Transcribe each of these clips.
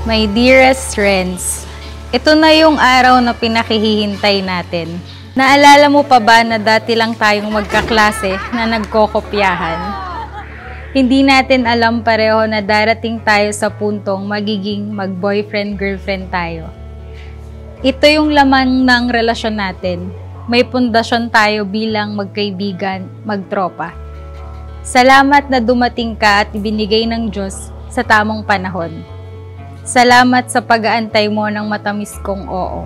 My dearest friends, ito na yung araw na pinakihihintay natin. Naalala mo pa ba na dati lang tayong magkaklase na nagkokopyahan? Hindi natin alam pareho na darating tayo sa puntong magiging mag-boyfriend-girlfriend tayo. Ito yung laman ng relasyon natin. May pundasyon tayo bilang magkaibigan, magtropa. Salamat na dumating ka at ibinigay ng Diyos sa tamang panahon. Salamat sa pag-aantay mo ng matamis kong oo.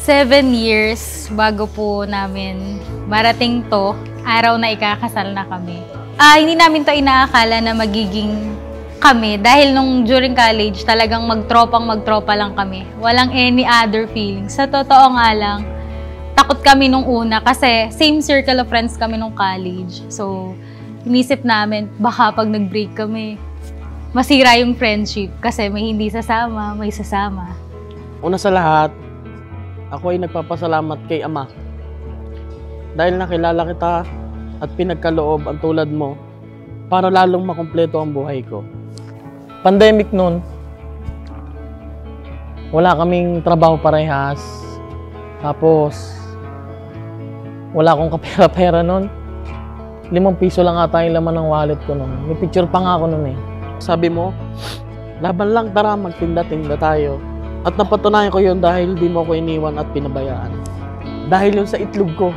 7 years bago po namin marating to, araw na ikakasal na kami. Hindi namin to inaakala na magiging kami dahil nung during college talagang magtropa lang kami. Walang any other feelings. Sa totoo nga lang, takot kami nung una kasi same circle of friends kami nung college. So, inisip namin baka pag nag-break kami, masira yung friendship kasi may hindi sasama, may sasama. Una sa lahat, ako ay nagpapasalamat kay Ama. Dahil nakilala kita at pinagkaloob ang tulad mo para lalong makumpleto ang buhay ko. Pandemic nun, wala kaming trabaho parehas. Tapos, wala akong kapera-pera nun. 5 piso lang ata yung laman ng wallet ko nun. May picture pa nga ako nun eh. Sabi mo, laban lang, tara, magtinda-tinda tayo. At napatunayan ko yun dahil di mo ako iniwan at pinabayaan. Dahil yun sa itlog ko.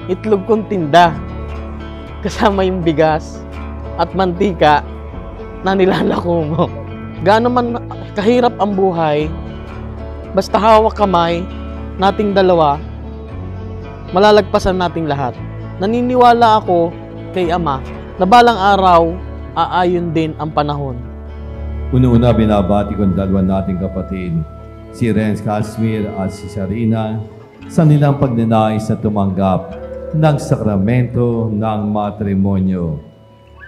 Itlog kong tinda. Kasama yung bigas at mantika na nilalako mo. Gaano man kahirap ang buhay, basta hawak kamay nating dalawa, malalagpasan nating lahat. Naniniwala ako kay Ama na balang araw, aayon din ang panahon. Una-una binabati ko ang dalawa nating kapatid, si Renz Casmir at si Sharina, sa nilang pagnanais na tumanggap ng sakramento ng matrimonyo.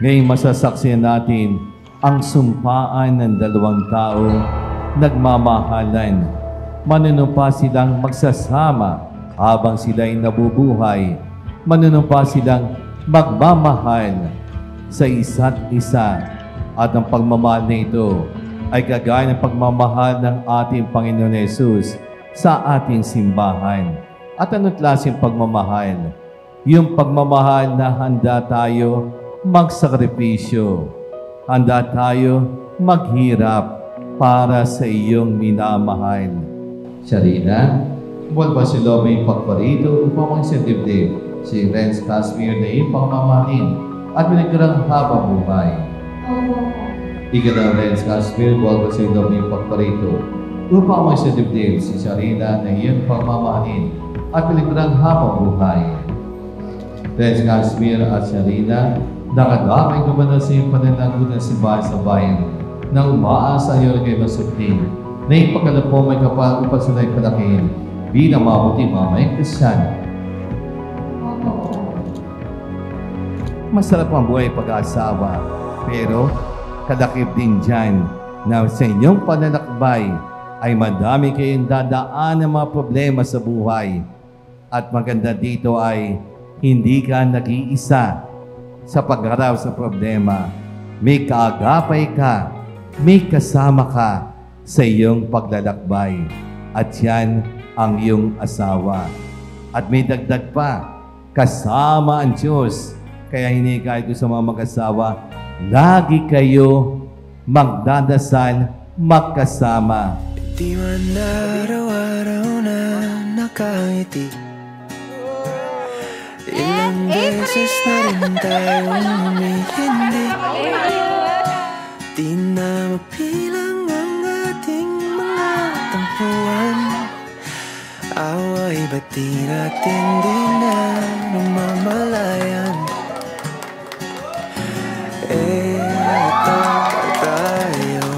Ngayong masasaksihan natin ang sumpaan ng dalawang tao nagmamahalan. Manunumpa silang magsasama habang sila'y nabubuhay. Manunumpa silang magmamahal sa isa't isa. At ang pagmamahal na ito ay kagaya ng pagmamahal ng ating Panginoon Hesus sa ating simbahan. At anong klaseng pagmamahal? Yung pagmamahal na handa tayo magsakripisyo. Handa tayo maghirap para sa iyong minamahal. Sharina, buwan ba si Lobe pagparito upang mag-sentibdib si Renz Casmir na iyong pangmamahalin at binagkarang habang buhay? Ika na Renz Casmir, buwan ba si Lobe pagparito upang mag-sentibdib si Sharina na iyong pangmamahalin at binagkarang habang buhay? Renz Casmir at Sharina, nakadamay ko ba na sa iyong pananagunan si bahay sa bayan na umaasa iyo kay masukli na ipagkalap po may kapal upang sila'y palakihin bilang mabuti mamayang Kristiyan. Masarap ang buhay pag-aasawa, pero kalakip din dyan na sa inyong pananakbay ay madami kayong dadaan ng mga problema sa buhay. At maganda dito ay hindi ka nag-iisa sa pagharap sa problema. May kaagapay ka, may kasama ka sa iyong paglalakbay. At yan ang iyong asawa. At may dagdag pa, kasama ang Diyos. Kaya hinikayat ko sa mga mag-asawa, lagi kayo magdadasal magkasama. Di man araw-araw na nakangiti, ilang beses na rin tayong humihindi. Di na mapilang ang ating mga tampuan. Away ba't di natin din na namamalayan? Eto tayo,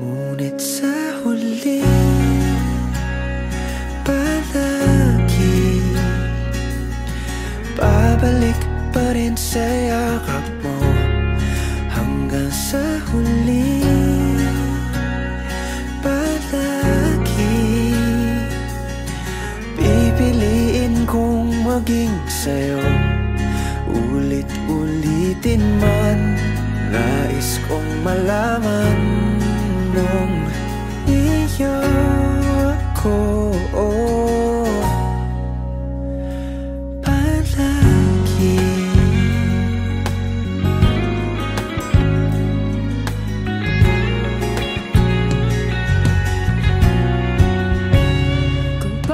ngunit sa huli palagi babalik pa rin sa yakap mo hanggang sa huli. Palagi pipiliin kong maging sa'yo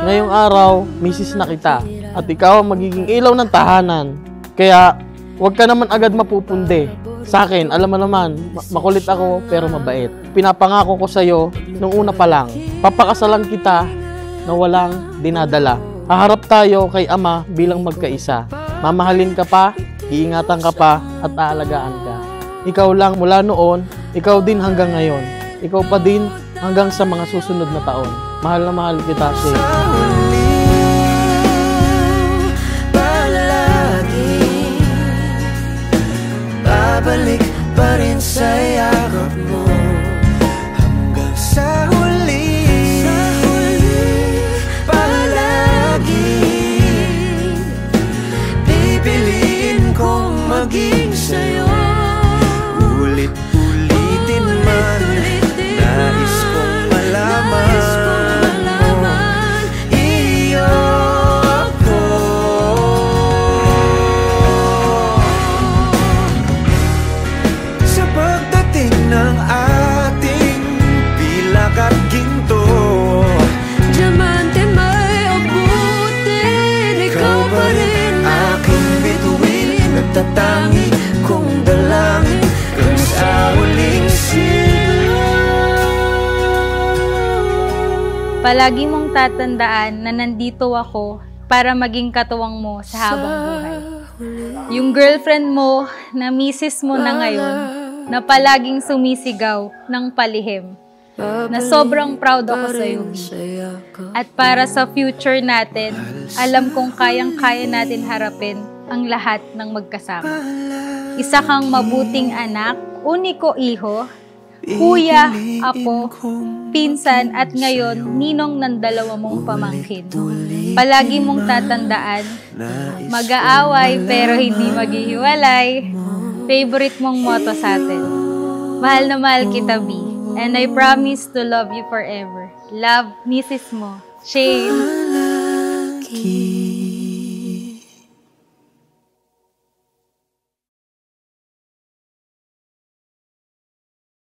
Ngayong araw, misis na kita. At ikaw ang magiging ilaw ng tahanan. Kaya, huwag ka naman agad mapupunde. Sa akin, alam mo naman, makulit ako pero mabait. Pinapangako ko sa'yo, nung una pa lang, papakasalan kita na walang dinadala. Haharap tayo kay Ama bilang magkaisa. Mamahalin ka pa, iingatan ka pa, at aalagaan ka. Ikaw lang mula noon, ikaw din hanggang ngayon. Ikaw pa din hanggang sa mga susunod na taon. Mahal na mahal kita, Shane. Babalik pa rin sa yakap mo hanggang sa huli, palagi pipiliin kong maging sa'yo. Ulit-ulitin man, nais kong malaman mo, iyo ako. Sa pagdating ng ating pilak at ginto, diamante may abutin, ikaw pa rin aking bituin, nagtatangi kong dalangin kung sa huling sila. Palagi mong tatandaan na nandito ako para maging katuwang mo sa habang buhay. Yung girlfriend mo na misis mo na ngayon, na palaging sumisigaw ng palihim, na sobrang proud ako sa iyo. At para sa future natin, alam kong kayang-kaya natin harapin ang lahat ng magkasama. Isa kang mabuting anak, uniko iho, kuya, apo, pinsan at ngayon ninong ng dalawa mong pamangkin. Palagi mong tatandaan, mag-aaway pero hindi maghihiwalay. Favorite mong motto sa atin. Mahal na mahal kita, B. And I promise to love you forever. Love, misis mo, Shane.